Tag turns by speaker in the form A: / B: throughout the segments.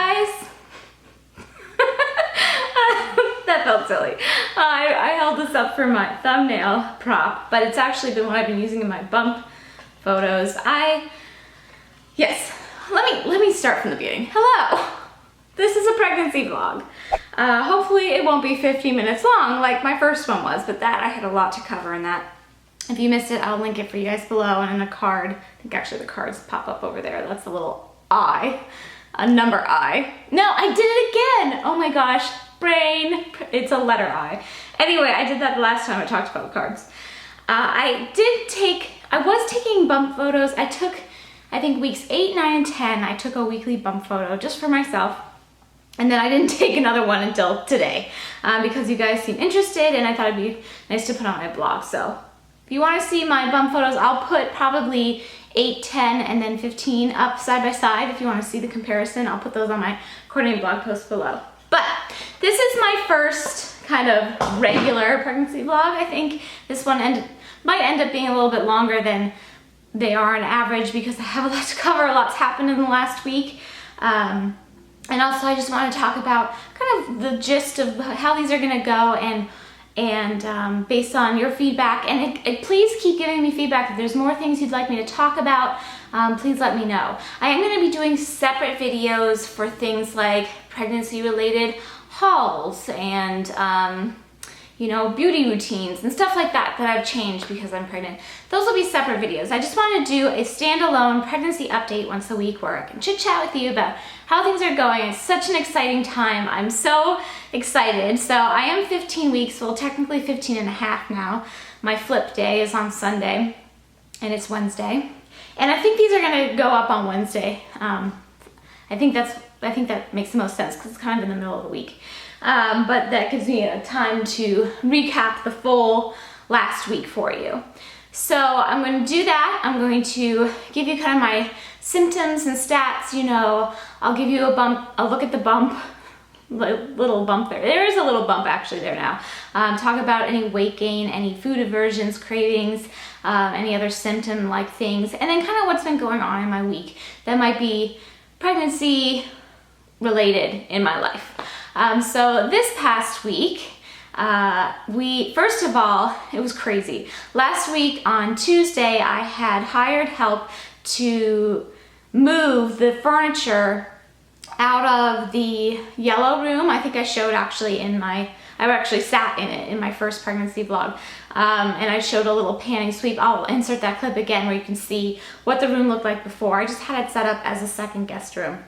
A: guys. That felt silly. I held this up for my thumbnail prop, but it's actually been what I've been using in my bump photos. Yes, let me start from the beginning. Hello, this is a pregnancy vlog. Hopefully it won't be 50 minutes long like my first one was, but that I had a lot to cover in that. If you missed it, I'll link it for you guys below and in a card. I think actually the cards pop up over there. That's a little I, a number I. No, I did it again. Oh my gosh, brain. It's a letter I. Anyway, I did that the last time I talked about cards. I was taking bump photos. I took, I think weeks 8, 9, and 10, I took a weekly bump photo just for myself. And then I didn't take another one until today because you guys seem interested and I thought it'd be nice to put on my blog. So if you want to see my bump photos, I'll put probably 8, 10, and then 15 up side by side. If you want to see the comparison, I'll put those on my coordinated blog post below. But this is my first kind of regular pregnancy vlog. I think this one might end up being a little bit longer than they are on average because I have a lot to cover. A lot's happened in the last week. And also I just want to talk about kind of the gist of how these are going to go and based on your feedback, and please keep giving me feedback. If there's more things you'd like me to talk about, please let me know. I am going to be doing separate videos for things like pregnancy related hauls and you know, beauty routines and stuff like that I've changed because I'm pregnant. Those will be separate videos. I just want to do a standalone pregnancy update once a week where I can chit chat with you about how things are going. It's such an exciting time. I'm so excited. So I am 15 weeks, well technically 15 and a half now. My flip day is on Sunday and it's Wednesday. And I think these are gonna go up on Wednesday. I think that makes the most sense because it's kind of in the middle of the week. But that gives me a time to recap the full last week for you. So I'm going to do that. I'm going to give you kind of my symptoms and stats, you know. I'll give you a bump, I'll look at the bump, little bump there. There is a little bump actually there now. Talk about any weight gain, any food aversions, cravings, any other symptom-like things, and then kind of what's been going on in my week that might be pregnancy related in my life. So this past week, first of all, it was crazy. Last week on Tuesday, I had hired help to move the furniture out of the yellow room. I think I showed actually I actually sat in it in my first pregnancy vlog. And I showed a little panning sweep. I'll insert that clip again where you can see what the room looked like before. I just had it set up as a second guest room,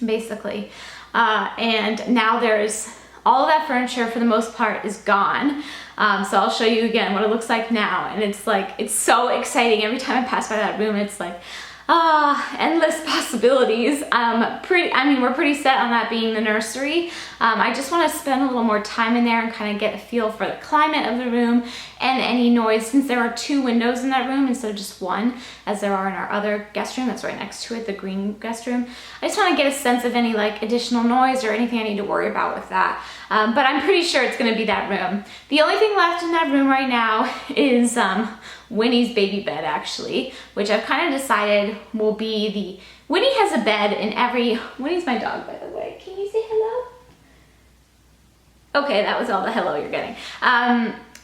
A: basically. And now there's all of that furniture for the most part is gone. So I'll show you again what it looks like now. And it's like, it's so exciting. Every time I pass by that room, it's like, endless possibilities. We're pretty set on that being the nursery. I just want to spend a little more time in there and kind of get a feel for the climate of the room and any noise, since there are 2 windows in that room instead of just one, as there are in our other guest room that's right next to it, the green guest room. I just want to get a sense of any like additional noise or anything I need to worry about with that. But I'm pretty sure it's going to be that room. The only thing left in that room right now is Winnie's baby bed, actually, which I've kind of decided will be Winnie has a bed in every, Winnie's my dog, by the way. Can you say hello? Okay, that was all the hello you're getting.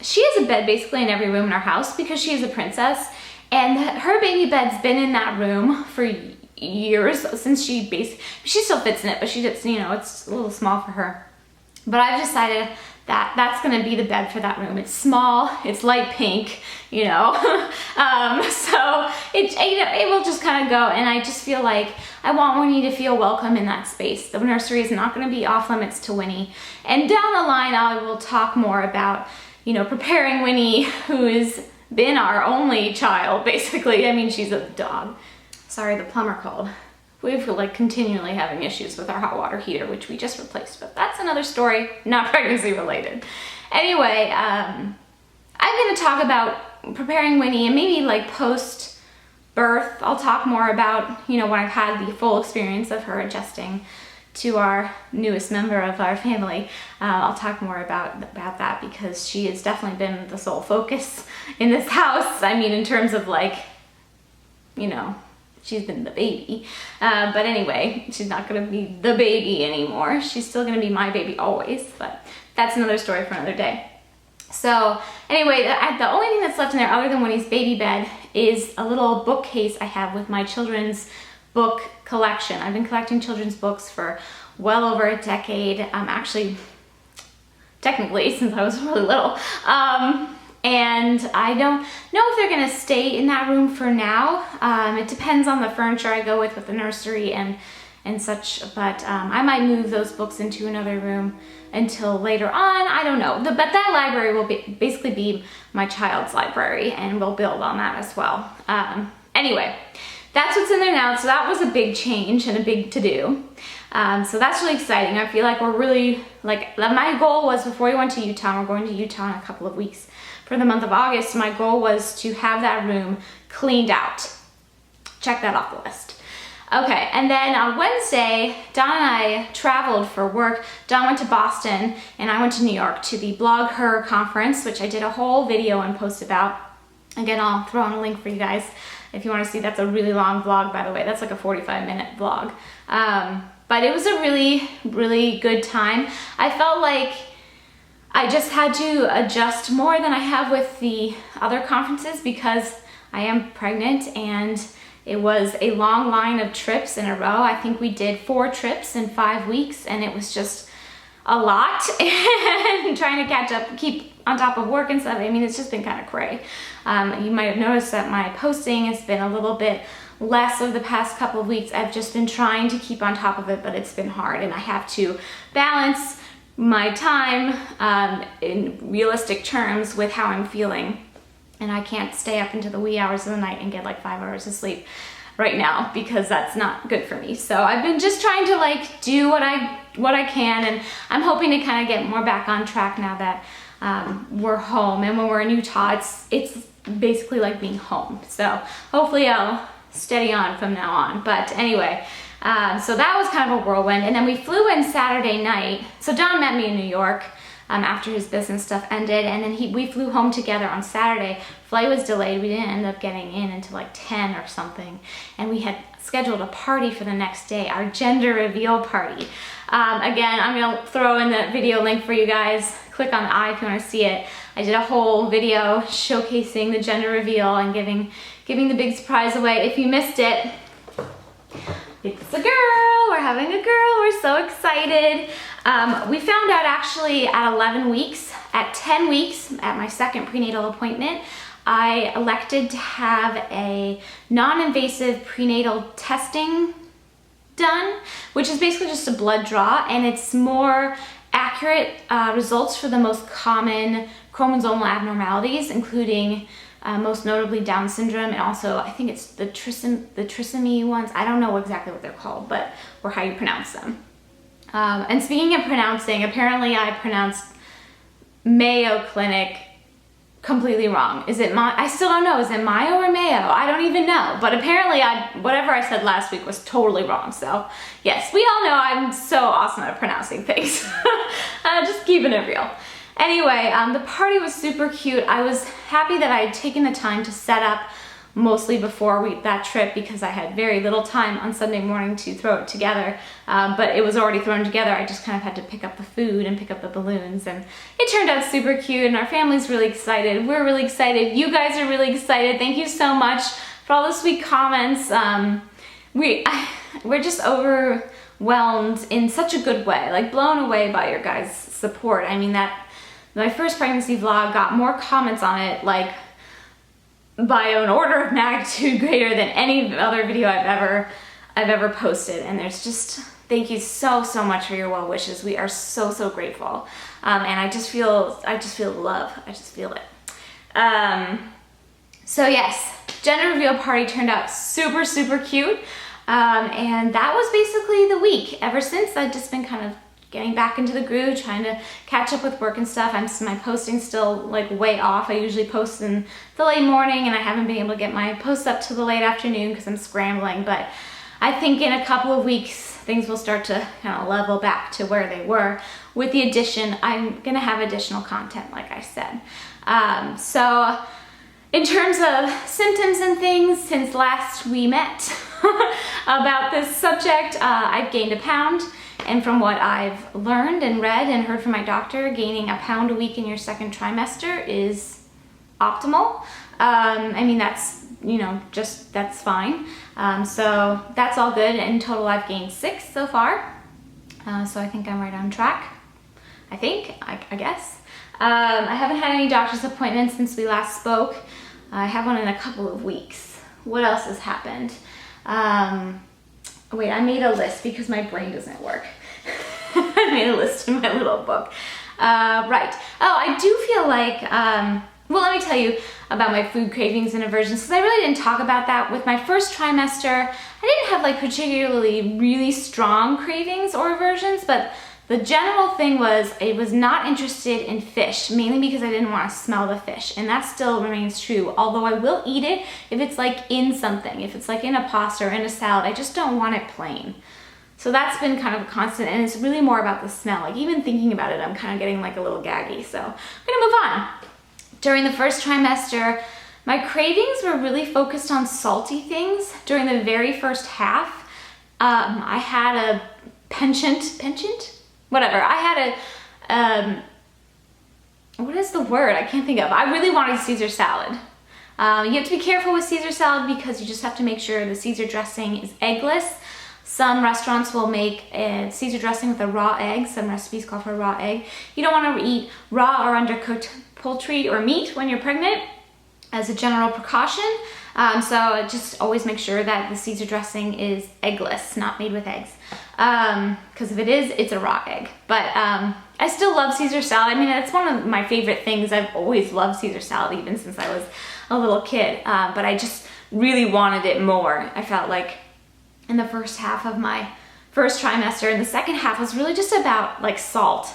A: She has a bed basically in every room in our house because she is a princess, and her baby bed's been in that room for years, since she still fits in it, but she just, you know, it's a little small for her. But I've decided that that's going to be the bed for that room. It's small, it's light pink, you know, so it will just kind of go, and I just feel like I want Winnie to feel welcome in that space. The nursery is not going to be off limits to Winnie, and down the line I will talk more about, you know, preparing Winnie, who has been our only child, basically. I mean, she's a dog. Sorry, the plumber called. We've like continually having issues with our hot water heater, which we just replaced, but that's another story, not pregnancy related. Anyway, I'm going to talk about preparing Winnie, and maybe like post birth, I'll talk more about, you know, when I've had the full experience of her adjusting to our newest member of our family. I'll talk more about that because she has definitely been the sole focus in this house. I mean, in terms of like, you know, she's been the baby. But anyway, she's not gonna be the baby anymore. She's still gonna be my baby always, but that's another story for another day. So anyway, the only thing that's left in there other than Winnie's baby bed is a little bookcase I have with my children's book collection. I've been collecting children's books for well over a decade. Actually, technically, since I was really little. And I don't know if they're gonna stay in that room for now. It depends on the furniture I go with the nursery and such, but I might move those books into another room until later on. I don't know. But that library will basically be my child's library, and we'll build on that as well. Anyway, that's what's in there now. So that was a big change and a big to-do. So that's really exciting. I feel like we're really, like, my goal was before we went to Utah, we're going to Utah in a couple of weeks for the month of August, my goal was to have that room cleaned out. Check that off the list. Okay, and then on Wednesday, Dawn and I traveled for work. Dawn went to Boston and I went to New York to the Blog Her conference, which I did a whole video and post about. Again, I'll throw on a link for you guys if you want to see. That's a really long vlog, by the way. That's like a 45-minute vlog. But it was a really, really good time. I felt like I just had to adjust more than I have with the other conferences because I am pregnant and it was a long line of trips in a row. I think we did 4 trips in 5 weeks and it was just a lot and trying to catch up, keep on top of work and stuff. I mean, it's just been kind of cray. You might have noticed that my posting has been a little bit less over the past couple of weeks. I've just been trying to keep on top of it, but it's been hard and I have to balance my time in realistic terms with how I'm feeling. And I can't stay up into the wee hours of the night and get like 5 hours of sleep right now because that's not good for me. So I've been just trying to like do what I can, and I'm hoping to kind of get more back on track now that we're home. And when we're in Utah, it's basically like being home. So hopefully I'll steady on from now on. But anyway, so that was kind of a whirlwind. And then we flew in Saturday night. So John met me in New York after his business stuff ended, and then we flew home together on Saturday. Flight was delayed. We didn't end up getting in until like 10 or something. And we had scheduled a party for the next day, our gender reveal party. Again, I'm gonna throw in the video link for you guys. Click on the eye if you wanna see it. I did a whole video showcasing the gender reveal and giving the big surprise away. If you missed it, it's a girl, we're having a girl, we're so excited. We found out actually at 11 weeks, at 10 weeks, at my second prenatal appointment, I elected to have a non-invasive prenatal testing done, which is basically just a blood draw, and it's more accurate results for the most common chromosomal abnormalities, including most notably Down syndrome, and also I think it's the trisomy ones. I don't know exactly what they're called, or how you pronounce them. And speaking of pronouncing, apparently I pronounced Mayo Clinic completely wrong. Is it I still don't know. Is it Mayo or Mayo? I don't even know. But apparently whatever I said last week was totally wrong. So yes, we all know I'm so awesome at pronouncing things. Just keeping it real. Anyway, the party was super cute. I was happy that I had taken the time to set up mostly before that trip because I had very little time on Sunday morning to throw it together, but it was already thrown together. I just kind of had to pick up the food and pick up the balloons, and it turned out super cute, and our family's really excited. We're really excited. You guys are really excited. Thank you so much for all the sweet comments. We're just overwhelmed in such a good way, like blown away by your guys' support. I mean, my first pregnancy vlog got more comments on it, like by an order of magnitude greater than any other video I've ever posted. And there's just, thank you so much for your well wishes. We are so grateful. And I just feel the love. I just feel it. So yes, gender reveal party turned out super cute. And that was basically the week. Ever since, I've just been kind of getting back into the groove, trying to catch up with work and stuff. My posting's still like way off. I usually post in the late morning and I haven't been able to get my posts up till the late afternoon because I'm scrambling, but I think in a couple of weeks things will start to kind of level back to where they were with the addition. I'm gonna have additional content, like I said. So in terms of symptoms and things, since last we met about this subject, I've gained a pound. And from what I've learned and read and heard from my doctor, gaining a pound a week in your second trimester is optimal. I mean, that's, you know, just, that's fine. So that's all good. In total, I've gained 6 so far. So I think I'm right on track. I guess. I haven't had any doctor's appointments since we last spoke. I have one in a couple of weeks. What else has happened? Wait, I made a list because my brain doesn't work. I made a list in my little book. Right. Oh, I do feel like, well, let me tell you about my food cravings and aversions, because I really didn't talk about that. With my first trimester, I didn't have like particularly really strong cravings or aversions, but the general thing was I was not interested in fish, mainly because I didn't want to smell the fish, and that still remains true, although I will eat it if it's like in something, if it's like in a pasta or in a salad. I just don't want it plain. So that's been kind of a constant, and it's really more about the smell. Like even thinking about it, I'm kind of getting like a little gaggy. So we're gonna move on. During the first trimester, my cravings were really focused on salty things. During the very first half, I had a penchant? Whatever, I had a, what is the word? I can't think of. I really wanted Caesar salad. You have to be careful with Caesar salad because you just have to make sure the Caesar dressing is eggless. Some restaurants will make a Caesar dressing with a raw egg. Some recipes call for a raw egg. You don't want to eat raw or undercooked poultry or meat when you're pregnant, as a general precaution. So just always make sure that the Caesar dressing is eggless, not made with eggs. Because if it is, it's a raw egg. But I still love Caesar salad. I mean, it's one of my favorite things. I've always loved Caesar salad, even since I was a little kid. But I just really wanted it more. I felt like in the first half of my first trimester, and the second half was really just about like salt.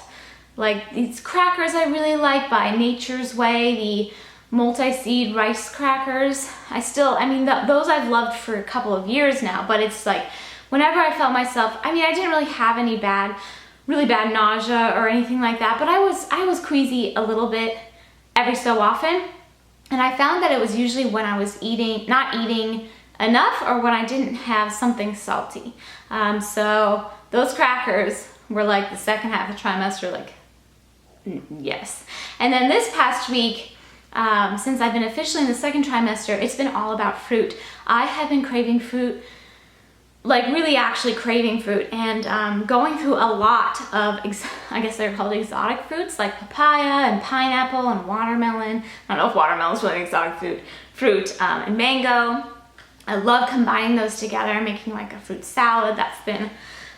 A: Like these crackers I really like by Nature's Way, the multi-seed rice crackers. I mean, those I've loved for a couple of years now, but it's like, whenever I felt myself, I mean, I didn't really have any really bad nausea or anything like that, but I was queasy a little bit every so often. And I found that it was usually when I was not eating enough or when I didn't have something salty. So those crackers were like the second half of the trimester, like, yes. And then this past week, since I've been officially in the second trimester, it's been all about fruit. I have been craving fruit, like really actually craving fruit, and going through a lot of, I guess they're called exotic fruits, like papaya and pineapple and watermelon. I don't know if watermelon is really an exotic fruit, and mango. I love combining those together, making like a fruit salad. That's been,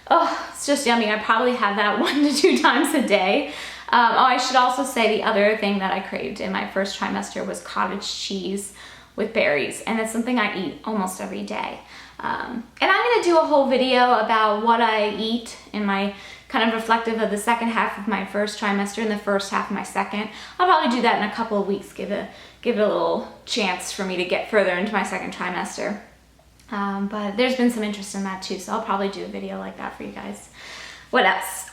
A: oh, it's just yummy. I probably have that 1 to 2 times a day. Oh, I should also say the other thing that I craved in my first trimester was cottage cheese with berries, and it's something I eat almost every day. And I'm gonna do a whole video about what I eat in my kind of reflective of the second half of my first trimester and the first half of my second. I'll probably do that in a couple of weeks, give it a little chance for me to get further into my second trimester. But there's been some interest in that too, so I'll probably do a video like that for you guys. What else?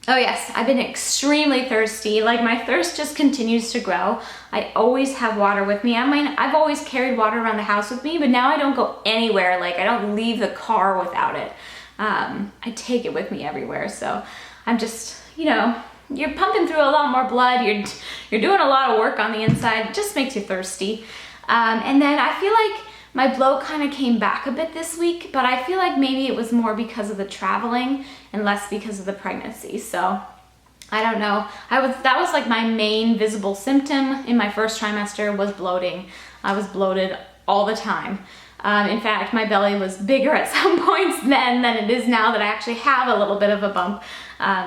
A: Oh yes, I've been extremely thirsty. Like my thirst just continues to grow. I always have water with me. I mean, I've always carried water around the house with me, but now I don't go anywhere. Like I don't leave the car without it. I take it with me everywhere. So I'm just, you know, you're pumping through a lot more blood. You're doing a lot of work on the inside. It just makes you thirsty. And then I feel like my bloat kind of came back a bit this week, but I feel like maybe it was more because of the traveling and less because of the pregnancy. So I don't know. That was like my main visible symptom in my first trimester was bloating. I was bloated all the time. In fact, my belly was bigger at some points then than it is now that I actually have a little bit of a bump.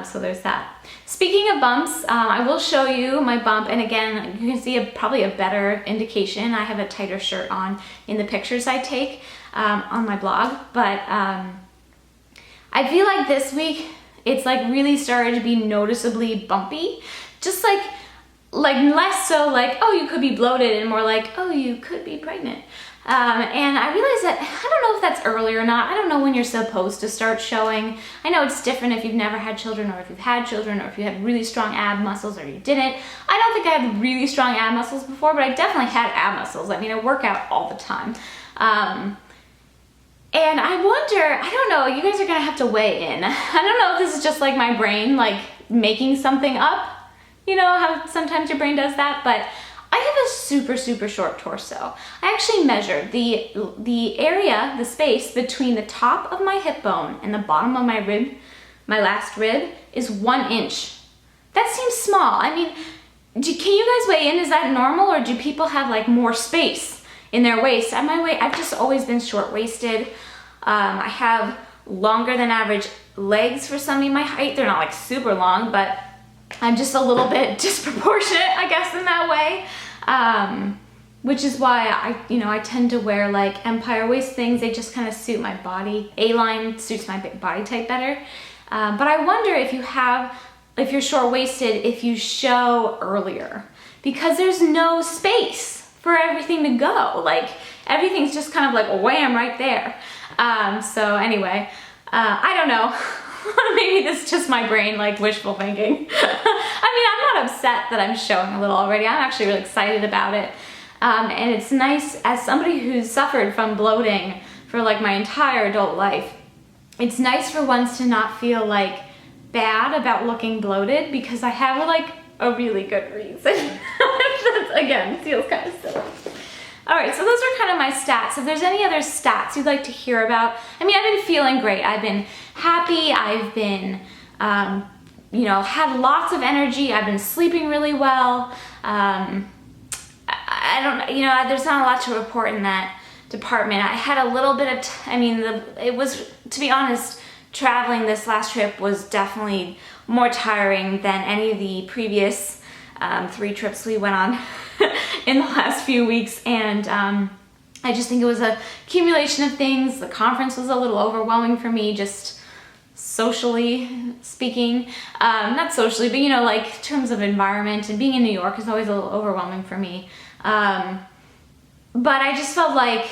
A: So there's that. Speaking of bumps, I will show you my bump, and again, you can see probably a better indication. I have a tighter shirt on in the pictures I take on my blog, but I feel like this week it's like really started to be noticeably bumpy. Just like less so like, oh, you could be bloated, and more like, oh, you could be pregnant. And I realized that, I don't know if that's early or not. I don't know when you're supposed to start showing. I know it's different if you've never had children, or if you've had children, or if you had really strong ab muscles or you didn't. I don't think I had really strong ab muscles before, but I definitely had ab muscles. I mean, I work out all the time. And I wonder, I don't know, you guys are gonna have to weigh in. I don't know if this is just like my brain, like making something up. You know how sometimes your brain does that, but I have a super, super short torso. I actually measured the area, the space between the top of my hip bone and the bottom of my rib, my last rib, is 1 inch. That seems small. I mean, can you guys weigh in? Is that normal, or do people have like more space in their waist? At my weight, I've just always been short-waisted. I have longer than average legs for somebody my height. They're not like super long, but I'm just a little bit disproportionate, I guess, in that way. Which is why I tend to wear like empire waist things. They just kind of suit my body. A-line suits my body type better. But I wonder if you're short-waisted, if you show earlier, because there's no space for everything to go. Like everything's just kind of like wham right there. So anyway, I don't know. Maybe this is just my brain like wishful thinking. I mean, I'm not upset that I'm showing a little already. I'm actually really excited about it. And it's nice, as somebody who's suffered from bloating for like my entire adult life, it's nice for once to not feel like bad about looking bloated, because I have like a really good reason. Again, feels kind of silly. All right, so those are kind of my stats. If there's any other stats you'd like to hear about, I mean, I've been feeling great. I've been happy. I've been, had lots of energy. I've been sleeping really well. I don't, there's not a lot to report in that department. I had a little bit of, it was, to be honest, traveling this last trip was definitely more tiring than any of the previous 3 trips we went on in the last few weeks, and I just think it was a accumulation of things. The conference was a little overwhelming for me, just socially speaking. Not socially, but like in terms of environment, and being in New York is always a little overwhelming for me. But I just felt like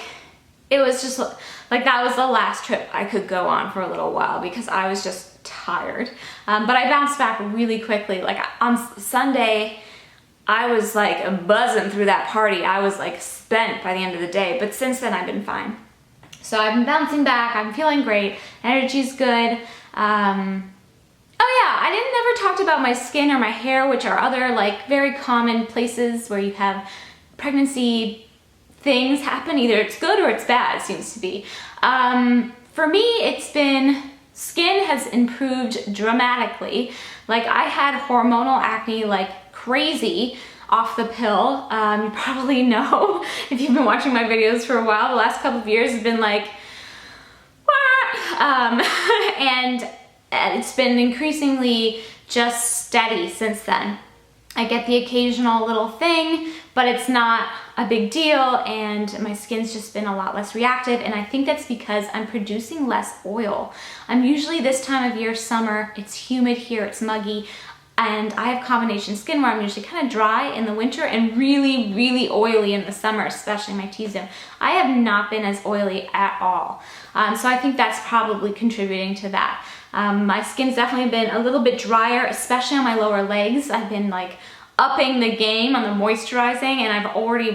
A: it was just like that was the last trip I could go on for a little while, because I was just tired. But I bounced back really quickly. Like on Sunday, I was like buzzing through that party. I was like spent by the end of the day, but since then I've been fine. So I've been bouncing back. I'm feeling great. Energy's good. Oh yeah, I never talked about my skin or my hair, which are other like very common places where you have pregnancy things happen. Either it's good or it's bad, it seems to be. For me, skin has improved dramatically. Like I had hormonal acne like crazy off the pill. You probably know if you've been watching my videos for a while, the last couple of years have been like, and it's been increasingly just steady since then. I get the occasional little thing, but it's not a big deal, and my skin's just been a lot less reactive, and I think that's because I'm producing less oil. I'm usually this time of year, summer, it's humid here, it's muggy, and I have combination skin where I'm usually kind of dry in the winter and really, really oily in the summer, especially my T-zone. I have not been as oily at all. So I think that's probably contributing to that. My skin's definitely been a little bit drier, especially on my lower legs. I've been like upping the game on the moisturizing, and I've already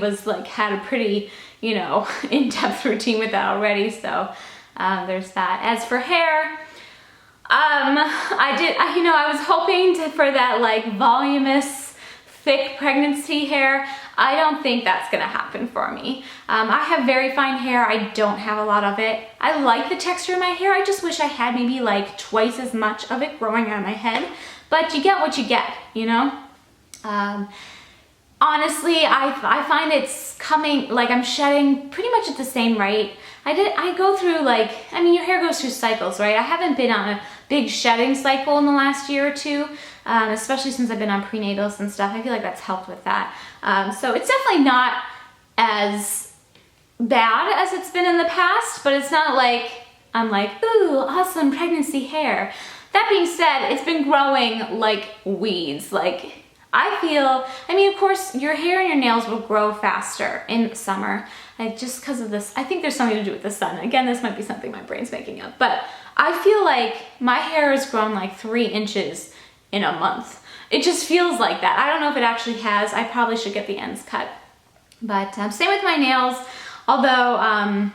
A: had a pretty, in-depth routine with that already. So there's that. As for hair, I was hoping for that like voluminous, thick pregnancy hair. I don't think that's gonna happen for me. I have very fine hair. I don't have a lot of it. I like the texture of my hair. I just wish I had maybe like twice as much of it growing out of my head, but you get what you get, Honestly, I find it's coming, like I'm shedding pretty much at the same rate. I go through your hair goes through cycles, right? I haven't been on a big shedding cycle in the last year or two, especially since I've been on prenatals and stuff. I feel like that's helped with that. So it's definitely not as bad as it's been in the past, but it's not like I'm like, ooh, awesome pregnancy hair. That being said, it's been growing like weeds. Like I mean, of course, your hair and your nails will grow faster in summer, just because of this. I think there's something to do with the sun. Again, this might be something my brain's making up, but I feel like my hair has grown like 3 inches in a month. It just feels like that. I don't know if it actually has. I probably should get the ends cut. But same with my nails, although,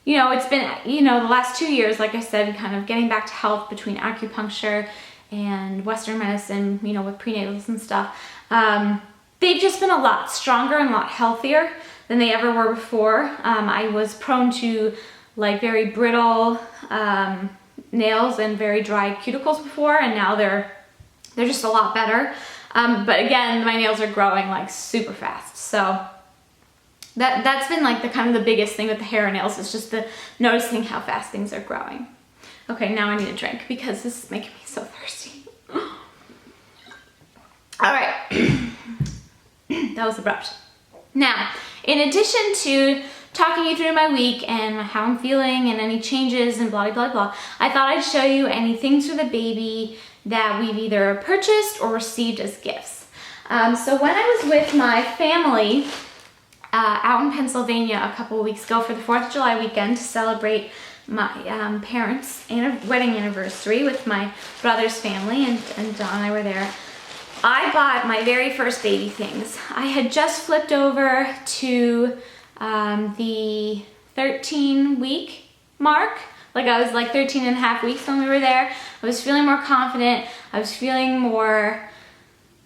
A: you know, it's been, you know, the last 2 years, like I said, kind of getting back to health between acupuncture and Western medicine, you know, with prenatals and stuff. They've just been a lot stronger and a lot healthier than they ever were before. I was prone to like very brittle nails and very dry cuticles before, and now they're just a lot better. But again, my nails are growing like super fast. So that's been like the kind of the biggest thing with the hair and nails, is just the noticing how fast things are growing. Okay, now I need a drink because this is making me so thirsty. All right, that was abrupt. Now, in addition to talking you through my week and how I'm feeling and any changes and blah, blah, blah, I thought I'd show you any things for the baby that we've either purchased or received as gifts. So when I was with my family out in Pennsylvania a couple of weeks ago for the 4th of July weekend to celebrate my parents' wedding anniversary with my brother's family, and Don and I were there, I bought my very first baby things. I had just flipped over to the 13-week mark. Like I was like 13 and a half weeks when we were there. I was feeling more confident. I was feeling more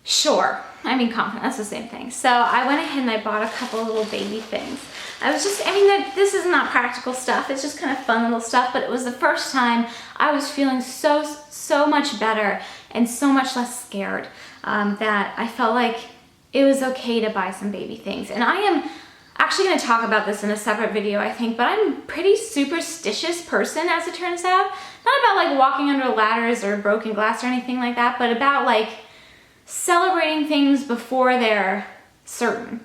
A: sure. I mean, confident, that's the same thing. So I went ahead and I bought a couple little baby things. This is not practical stuff. It's just kind of fun little stuff, but it was the first time I was feeling so much better and so much less scared, that I felt like it was okay to buy some baby things. And I am actually going to talk about this in a separate video, I think, but I'm a pretty superstitious person, as it turns out. Not about like walking under ladders or broken glass or anything like that, but about like celebrating things before they're certain.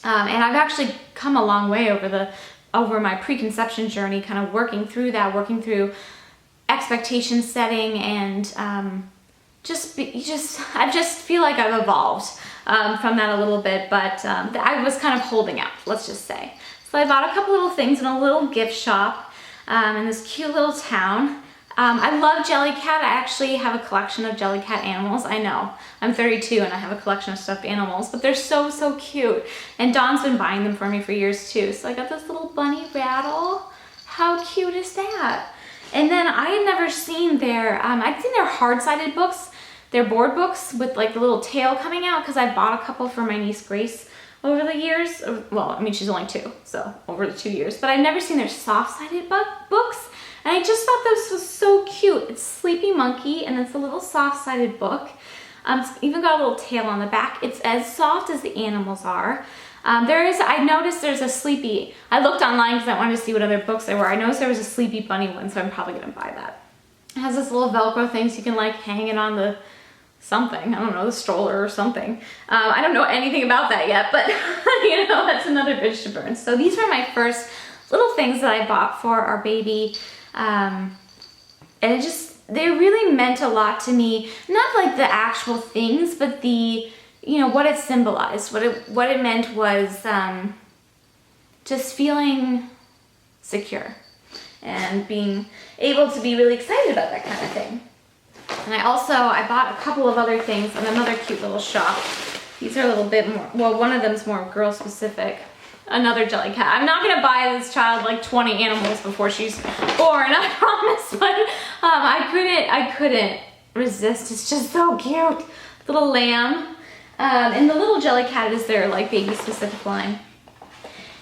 A: And I've actually come a long way over my preconception journey, kind of working through expectation setting, and I just feel like I've evolved from that a little bit, but I was kind of holding out, let's just say. So I bought a couple little things in a little gift shop in this cute little town. I love Jellycat. I actually have a collection of Jellycat animals. I know, I'm 32 and I have a collection of stuffed animals, but they're so cute. And Dawn's been buying them for me for years too. So I got this little bunny rattle. How cute is that? And then I had never seen I'd seen their hard-sided books, their board books with like the little tail coming out, because I bought a couple for my niece Grace over the years. Well, I mean, she's only 2, so over the 2 years. But I've never seen their soft-sided books. And I just thought this was so cute. It's Sleepy Monkey, and it's a little soft-sided book. It's even got a little tail on the back. It's as soft as the animals are. I noticed there's a Sleepy. I looked online because I wanted to see what other books there were. I noticed there was a Sleepy Bunny one, so I'm probably gonna buy that. It has this little Velcro thing so you can like hang it on the something. I don't know, the stroller or something. I don't know anything about that yet, but you know, that's another bridge to burn. So these were my first little things that I bought for our baby. And they really meant a lot to me. Not like the actual things, but what it symbolized. What it meant was just feeling secure and being able to be really excited about that kind of thing. And I bought a couple of other things in another cute little shop. These are a little bit more, well, one of them's more girl specific. Another Jellycat. I'm not gonna buy this child like 20 animals before she's born, I promise, but I couldn't resist. It's just so cute. Little lamb. And the little Jellycat is their like baby specific line.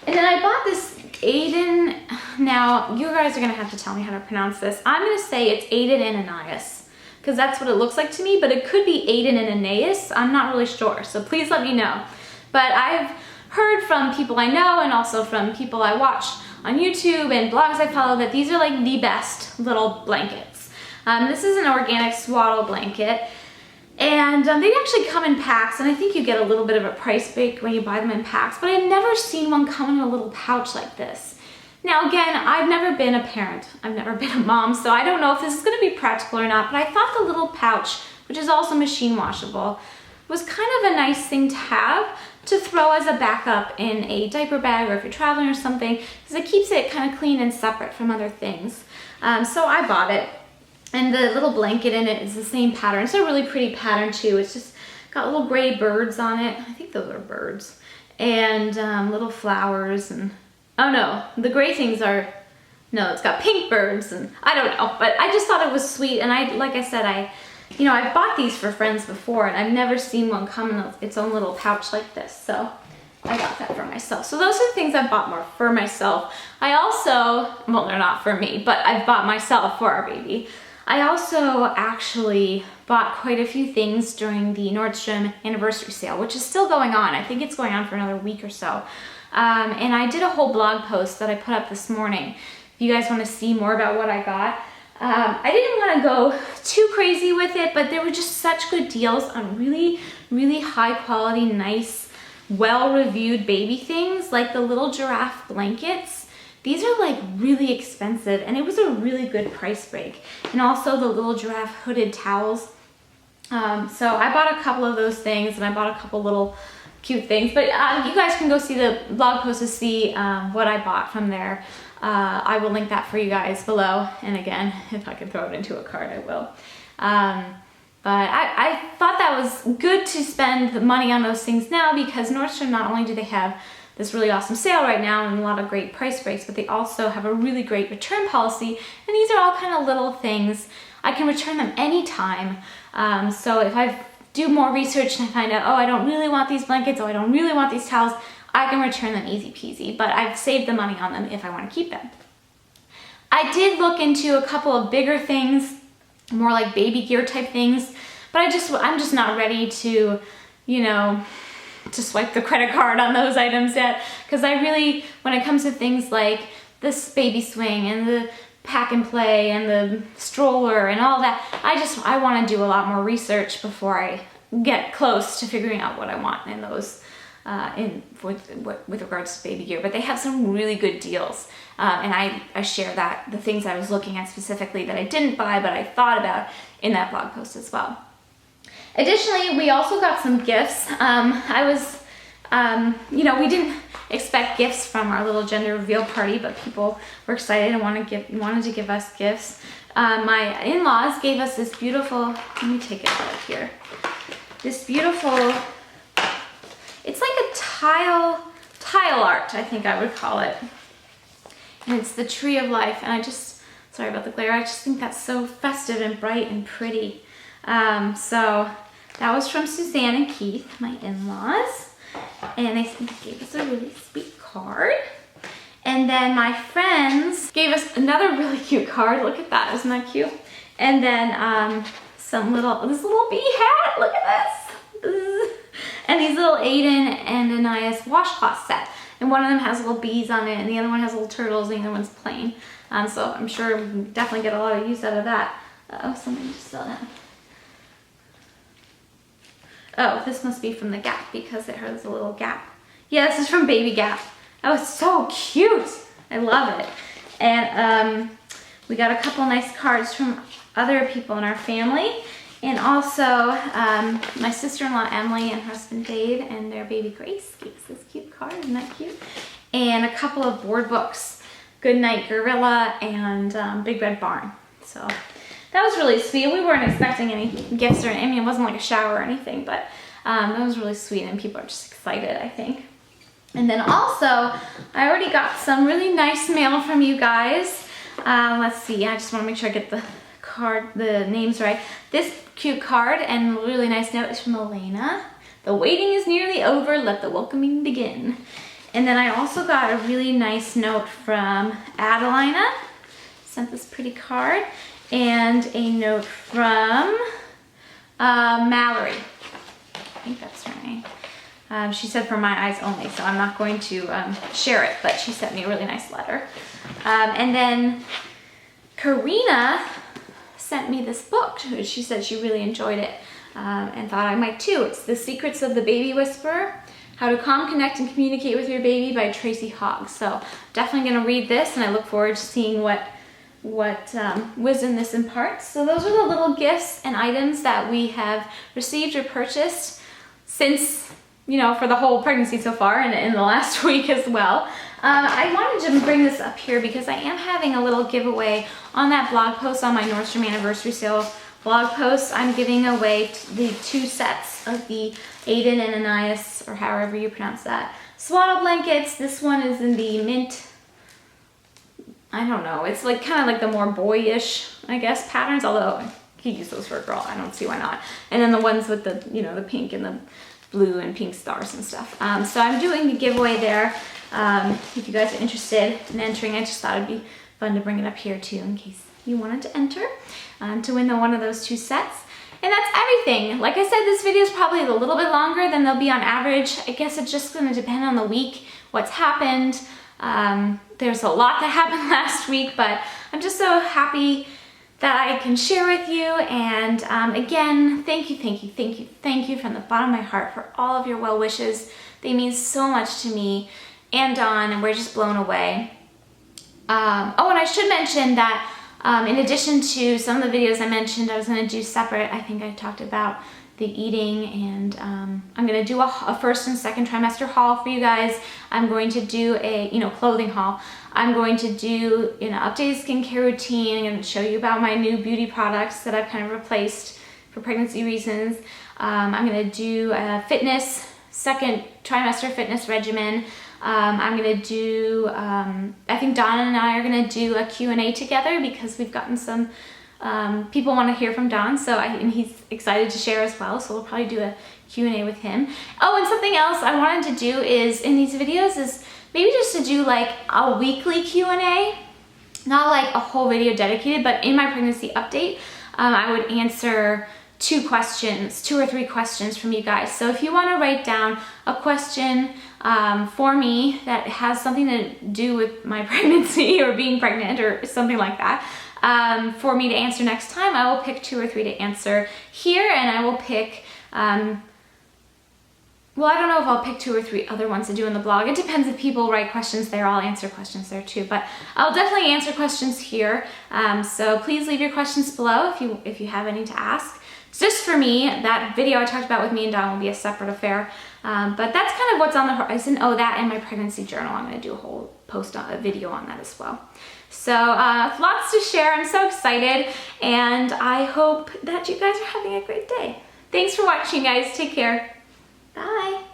A: And then I bought this Aiden. Now, you guys are gonna have to tell me how to pronounce this. I'm gonna say it's Aiden and Anais, because that's what it looks like to me, but it could be Aiden and Anais. I'm not really sure, so please let me know. But I've heard from people I know and also from people I watch on YouTube and blogs I follow that these are like the best little blankets. This is an organic swaddle blanket, and they actually come in packs, and I think you get a little bit of a price break when you buy them in packs, but I've never seen one come in a little pouch like this. Now again, I've never been a parent, I've never been a mom, so I don't know if this is going to be practical or not, but I thought the little pouch, which is also machine washable, was kind of a nice thing to have to throw as a backup in a diaper bag or if you're traveling or something, because it keeps it kind of clean and separate from other things. So I bought it, and the little blanket in it is the same pattern. It's a really pretty pattern too. It's just got little gray birds on it. I think those are birds. And little flowers, and oh no, the gray things are, no, it's got pink birds, and I don't know, but I just thought it was sweet. And like I said, I've bought these for friends before, and I've never seen one come in its own little pouch like this, so I got that for myself. So those are the things I've bought more for myself. I also, well, they're not for me, but I've bought myself for our baby. I also actually bought quite a few things during the Nordstrom anniversary sale, which is still going on. I think it's going on for another week or so. And I did a whole blog post that I put up this morning. If you guys want to see more about what I got. I didn't want to go too crazy with it, but there were just such good deals on really, really high quality, nice, well-reviewed baby things, like the little giraffe blankets. These are like really expensive, and it was a really good price break. And also the little giraffe hooded towels. So I bought a couple of those things, and I bought a couple little cute things, but you guys can go see the blog post to see what I bought from there. I will link that for you guys below, and again, if I can throw it into a card, I will. But I thought that was good to spend the money on those things now, because Nordstrom, not only do they have this really awesome sale right now and a lot of great price breaks, but they also have a really great return policy, and these are all kind of little things. I can return them anytime. So if I do more research and I find out, oh, I don't really want these blankets, oh, I don't really want these towels, I can return them easy peasy, but I've saved the money on them if I want to keep them. I did look into a couple of bigger things, more like baby gear type things, but I'm just not ready to, to swipe the credit card on those items yet, because I really, when it comes to things like this baby swing and the pack and play and the stroller and all that, I want to do a lot more research before I get close to figuring out what I want in those with regards to baby gear. But they have some really good deals, and I share the things I was looking at specifically that I didn't buy but I thought about in that blog post as well. Additionally, we also got some gifts. We didn't expect gifts from our little gender reveal party, but people were excited and wanted to give us gifts. My in-laws gave us this beautiful, let me take it out of here, this beautiful, it's like a tile art, I think I would call it. And it's the tree of life, and sorry about the glare, I just think that's so festive and bright and pretty. So that was from Suzanne and Keith, my in-laws, and they gave us a really sweet card. And then my friends gave us another really cute card. Look at that, isn't that cute? And then this little bee hat, look at this. And these little Aiden and Anaya's washcloth set. And one of them has little bees on it, and the other one has little turtles, and the other one's plain. So I'm sure we can definitely get a lot of use out of that. Oh, something just fell down. Oh, this must be from the Gap, because it has a little gap. Yeah, this is from Baby Gap. Oh, it's so cute. I love it. And we got a couple nice cards from other people in our family. And also, my sister-in-law Emily and her husband Dave and their baby Grace gave us this cute card. Isn't that cute? And a couple of board books, Goodnight Gorilla and Big Red Barn. So that was really sweet. We weren't expecting any gifts or anything. It wasn't like a shower or anything, but that was really sweet, and people are just excited, I think. And then also, I already got some really nice mail from you guys. Let's see, I just want to make sure I get the names right. This cute card and really nice note is from Elena. The waiting is nearly over, let the welcoming begin. And then I also got a really nice note from Adelina. Sent this pretty card. And a note from Mallory. I think that's her name. She said for my eyes only, so I'm not going to share it, but she sent me a really nice letter. And then Karina sent me this book. She said she really enjoyed it and thought I might too. It's The Secrets of the Baby Whisperer, How to Calm, Connect, and Communicate with Your Baby by Tracy Hogg. So definitely going to read this, and I look forward to seeing what wisdom this imparts. So those are the little gifts and items that we have received or purchased since, you know, for the whole pregnancy so far and in the last week as well. I wanted to bring this up here because I am having a little giveaway on that blog post on my Nursery anniversary sale blog post. I'm giving away the 2 sets of the Aiden and Anais, or however you pronounce that, swaddle blankets. This one is in the mint, I don't know, it's like kind of like the more boyish, I guess, patterns, although you could use those for a girl, I don't see why not. And then the ones with the, you know, the pink and the blue and pink stars and stuff. So I'm doing the giveaway there. If you guys are interested in entering, I just thought it'd be fun to bring it up here too in case you wanted to enter to win one of those 2 sets. And that's everything. Like I said, this video is probably a little bit longer than they'll be on average. I guess it's just gonna depend on the week, what's happened. There's a lot that happened last week, but I'm just so happy that I can share with you. And again, thank you from the bottom of my heart for all of your well wishes. They mean so much to me and Dawn, and we're just blown away. Oh, and I should mention that in addition to some of the videos I mentioned I was going to do separate, I think I talked about the eating, and I'm going to do a first and second trimester haul for you guys. I'm going to do a, you know, clothing haul. I'm going to do, you know, updated skincare routine. I'm going to show you about my new beauty products that I've kind of replaced for pregnancy reasons. I'm going to do a fitness, second trimester fitness regimen. I'm going to do, I think Donna and I are going to do a Q&A together because we've gotten some people want to hear from Don, so and he's excited to share as well, so we'll probably do a Q&A with him. Oh, and something else I wanted to do is in these videos is maybe just to do like a weekly Q&A, not like a whole video dedicated, but in my pregnancy update, I would answer 2 or 3 questions from you guys. So if you want to write down a question for me that has something to do with my pregnancy or being pregnant or something like that, for me to answer next time, I will pick 2 or 3 to answer here, and I will pick, well, I don't know if I'll pick 2 or 3 other ones to do in the blog. It depends if people write questions there, I'll answer questions there too, but I'll definitely answer questions here. So please leave your questions below if you have any to ask. Just for me, that video I talked about with me and Dawn will be a separate affair, but that's kind of what's on the horizon. Oh, that and my pregnancy journal, I'm going to do a whole post on a video on that as well. So lots to share. I'm so excited, and I hope that you guys are having a great day. Thanks for watching, guys. Take care. Bye.